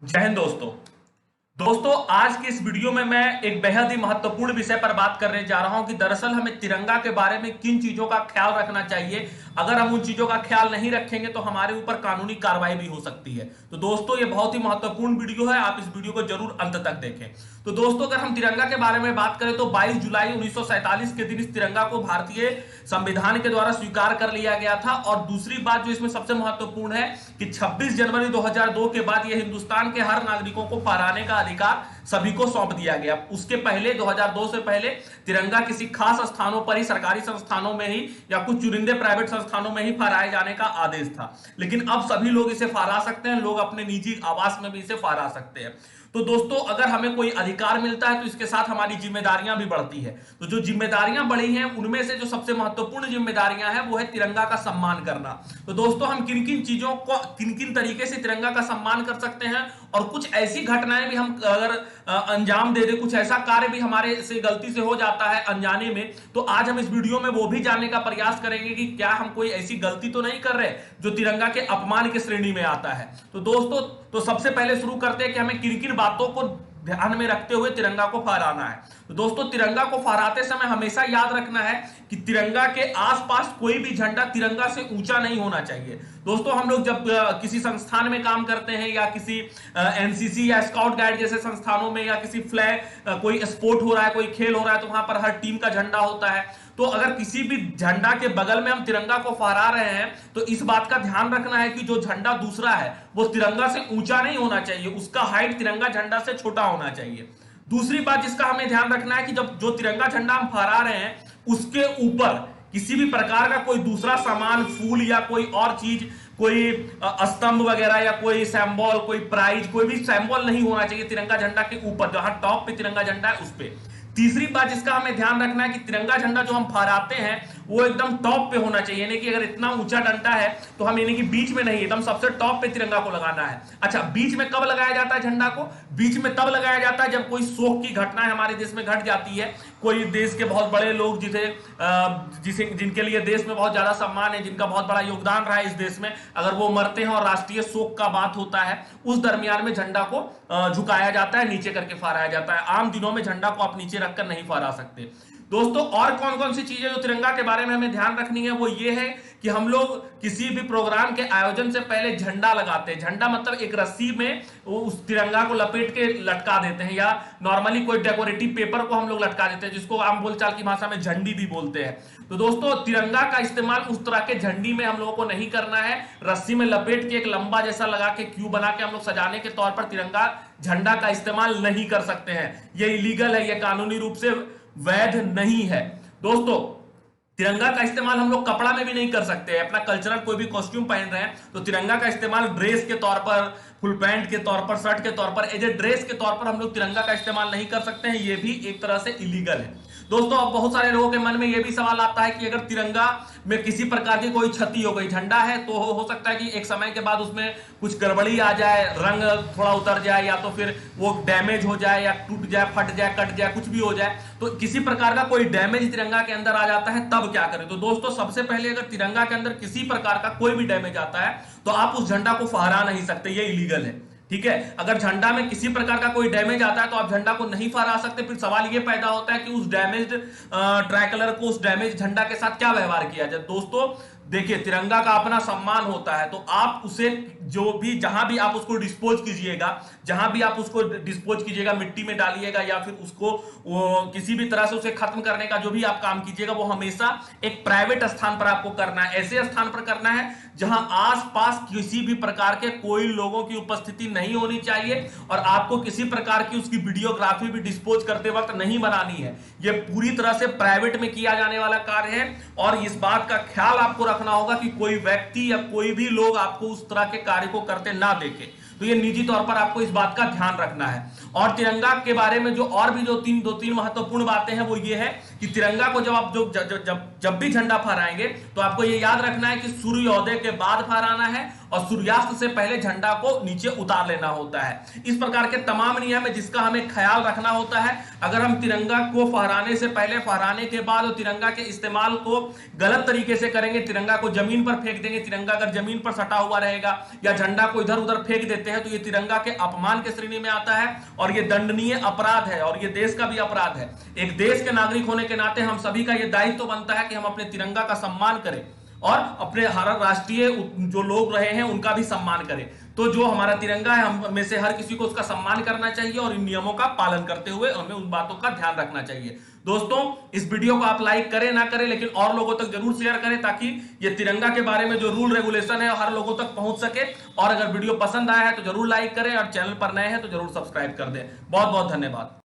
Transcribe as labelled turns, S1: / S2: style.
S1: जय हिंद दोस्तों। आज की इस वीडियो में मैं एक बेहद ही महत्वपूर्ण विषय पर बात करने जा रहा हूं कि दरअसल हमें तिरंगा के बारे में किन चीजों का ख्याल रखना चाहिए। अगर हम उन चीजों का ख्याल नहीं रखेंगे तो हमारे ऊपर कानूनी कार्रवाई भी हो सकती है। तो दोस्तों ये बहुत ही महत्वपूर्ण वीडियो है, आप इस वीडियो को जरूर अंत तक देखें। तो दोस्तों अगर हम तिरंगा के बारे में बात करें तो 22 जुलाई 1947 के दिन इस तिरंगा को भारतीय संविधान के द्वारा स्वीकार कर लिया गया था। और दूसरी बात जो इसमें सबसे महत्वपूर्ण है कि 26 जनवरी 2002 के बाद यह हिंदुस्तान के हर नागरिकों को फहराने का अधिकार सभी को सौंप दिया गया। उसके पहले 2002 से पहले तिरंगा किसी खास स्थानों पर ही, सरकारी संस्थानों में ही या कुछ चुनिंदे प्राइवेट संस्थानों में ही फहराए जाने का आदेश था, लेकिन अब सभी लोग इसे फहरा सकते हैं। लोग अपने निजी आवास में भी इसे फहरा सकते हैं। तो दोस्तों अगर हमें कोई अधिकार मिलता है तो इसके साथ हमारी जिम्मेदारियां भी बढ़ती है। तो जो जिम्मेदारियां बढ़ी हैं उनमें से जो सबसे महत्वपूर्ण जिम्मेदारियां हैं वो है तिरंगा का सम्मान करना। तो दोस्तों हम किन किन चीजों को, किन किन तरीके से तिरंगा का सम्मान कर सकते हैं, और कुछ ऐसी घटनाएं भी हम अगर अंजाम दे दे, कुछ ऐसा कार्य भी हमारे से गलती से हो जाता है अनजाने में, तो आज हम इस वीडियो में वो भी जानने का प्रयास करेंगे कि क्या हम कोई ऐसी गलती तो नहीं कर रहे जो तिरंगा के अपमान की श्रेणी में आता है। तो दोस्तों तो सबसे पहले शुरू करते हैं कि हमें किन किन बातों को ध्यान में रखते हुए तिरंगा को फहराना है। तो दोस्तों तिरंगा को फहराते समय हमेशा याद रखना है कि तिरंगा के आसपास कोई भी झंडा तिरंगा से ऊंचा नहीं होना चाहिए। दोस्तों हम लोग जब किसी संस्थान में काम करते हैं या किसी एनसीसी या स्काउट गाइड जैसे संस्थानों में, या किसी फ्लैग कोई स्पोर्ट हो रहा है, कोई खेल हो रहा है, तो वहां पर हर टीम का झंडा होता है। तो अगर किसी भी झंडा के बगल में हम तिरंगा को फहरा रहे हैं तो इस बात का ध्यान रखना है कि जो झंडा दूसरा है वो तिरंगा से ऊंचा नहीं होना चाहिए, उसका हाइट तिरंगा झंडा से छोटा होना चाहिए। दूसरी बात जिसका हमें ध्यान रखना है कि जब जो तिरंगा झंडा हम फहरा रहे हैं उसके ऊपर किसी भी प्रकार का कोई दूसरा सामान, फूल या कोई और चीज, कोई स्तंभ वगैरह या कोई सैंबल, कोई प्राइज, कोई भी सैंबल नहीं होना चाहिए तिरंगा झंडा के ऊपर, जहां टॉप पे तिरंगा झंडा है उस पे। तीसरी बात जिसका हमें ध्यान रखना है कि तिरंगा झंडा जो हम फहराते हैं वो एकदम टॉप पे होना चाहिए, यानी कि अगर इतना ऊंचा डंडा है तो हम यानी कि बीच में नहीं, एकदम सबसे टॉप पे तिरंगा को लगाना है। अच्छा, बीच में कब लगाया जाता है झंडा को? बीच में तब लगाया जाता है जब कोई शोक की घटना हमारे देश में घट जाती है, कोई देश के बहुत बड़े लोग जिनके लिए देश में बहुत ज्यादा सम्मान है, जिनका बहुत बड़ा योगदान रहा है इस देश में, अगर वो मरते हैं और राष्ट्रीय शोक का बात होता है, उस दरमियान में झंडा को झुकाया जाता है, नीचे करके फहराया जाता है। आम दिनों में झंडा को आप नीचे रखकर नहीं फहरा सकते। दोस्तों और कौन कौन सी चीजें जो तिरंगा के बारे में हमें ध्यान रखनी है वो ये है कि हम लोग किसी भी प्रोग्राम के आयोजन से पहले झंडा लगाते हैं। झंडा मतलब एक रस्सी में उस तिरंगा को लपेट के लटका देते हैं, या नॉर्मली कोई डेकोरेटिव पेपर को हम लोग लटका देते हैं, जिसको आम बोलचाल की भाषा में झंडी भी बोलते हैं। तो दोस्तों तिरंगा का इस्तेमाल उस तरह के झंडी में हम लोगों को नहीं करना है। रस्सी में लपेट के एक लंबा जैसा लगा के क्यू बना के हम लोग सजाने के तौर पर तिरंगा झंडा का इस्तेमाल नहीं कर सकते हैं। यह इलीगल है, यह कानूनी रूप से वैध नहीं है। दोस्तों तिरंगा का इस्तेमाल हम लोग कपड़ा में भी नहीं कर सकते। अपना कल्चरल कोई भी कॉस्ट्यूम पहन रहे हैं तो तिरंगा का इस्तेमाल ड्रेस के तौर पर, फुल पैंट के तौर पर, शर्ट के तौर पर, एज ए ड्रेस के तौर पर हम लोग तिरंगा का इस्तेमाल नहीं कर सकते हैं। ये भी एक तरह से इलीगल है। दोस्तों अब बहुत सारे लोगों के मन में यह भी सवाल आता है कि अगर तिरंगा में किसी प्रकार की कोई क्षति हो गई, झंडा है तो हो सकता है कि एक समय के बाद उसमें कुछ गड़बड़ी आ जाए, रंग थोड़ा उतर जाए, या तो फिर वो डैमेज हो जाए, या टूट जाए, फट जाए, कट जाए, कुछ भी हो जाए, तो किसी प्रकार का कोई डैमेज तिरंगा के अंदर आ जाता है, तब क्या करें? तो दोस्तों सबसे पहले अगर तिरंगा के अंदर किसी प्रकार का कोई भी डैमेज आता है तो आप उस झंडा को फहरा नहीं सकते, ये इलीगल है। ठीक है, अगर झंडा में किसी प्रकार का कोई डैमेज आता है तो आप झंडा को नहीं फहरा सकते। फिर सवाल ये पैदा होता है कि उस डैमेज्ड ट्राई कलर को, उस डैमेज झंडा के साथ क्या व्यवहार किया जाए। दोस्तों देखिए तिरंगा का अपना सम्मान होता है, तो आप उसे जो भी, जहां भी आप उसको डिस्पोज कीजिएगा, जहां भी आप उसको डिस्पोज कीजिएगा, मिट्टी में डालिएगा या फिर उसको किसी भी तरह से उसे खत्म करने का जो भी आप काम कीजिएगा, वो हमेशा एक प्राइवेट स्थान पर आपको करना है। ऐसे स्थान पर करना है जहां आसपास किसी भी प्रकार के कोई लोगों की उपस्थिति नहीं होनी चाहिए, और आपको किसी प्रकार की उसकी वीडियोग्राफी भी डिस्पोज करते वक्त नहीं बनानी है। यह पूरी तरह से प्राइवेट में किया जाने वाला कार्य है, और इस बात का ख्याल आपको रखना होगा कि कोई व्यक्ति या कोई भी लोग आपको उस तरह के कार्य को करते ना देखे। तो ये निजी तौर पर आपको इस बात का ध्यान रखना है। और तिरंगा के बारे में जो और भी दो तीन महत्वपूर्ण बातें हैं वो ये है कि तिरंगा को जब आप जब भी झंडा फहराएंगे तो आपको ये याद रखना है कि सूर्योदय के बाद फहराना है, और सूर्यास्त से पहले झंडा को नीचे उतार लेना होता है। इस प्रकार के तमाम नियम है जिसका हमें ख्याल रखना होता है। अगर हम तिरंगा को फहराने से पहले, फहराने के बाद और तिरंगा के इस्तेमाल को गलत तरीके से करेंगे, तिरंगा को जमीन पर फेंक देंगे, तिरंगा अगर जमीन पर सटा हुआ रहेगा या झंडा को इधर उधर फेंक देते हैं तो ये तिरंगा के अपमान के श्रेणी में आता है और ये दंडनीय अपराध है और ये देश का भी अपराध है। एक देश के नागरिक होने के नाते हम सभी का यह दायित्व बनता है कि हम अपने तिरंगा का सम्मान करें और अपने हर राष्ट्रीय जो लोग रहे हैं उनका भी सम्मान करें। तो जो हमारा तिरंगा है, हम में से हर किसी को उसका सम्मान करना चाहिए और इन नियमों का पालन करते हुए हमें उन बातों का ध्यान रखना चाहिए। दोस्तों, इस वीडियो को आप लाइक करें ना करें, लेकिन और लोगों तक जरूर शेयर करें ताकि ये तिरंगा के बारे में जो रूल रेगुलेशन है हर लोगों तक पहुंच सके। और अगर वीडियो पसंद आया है तो जरूर लाइक करें और चैनल पर नए हैं तो जरूर सब्सक्राइब कर दें। बहुत बहुत धन्यवाद।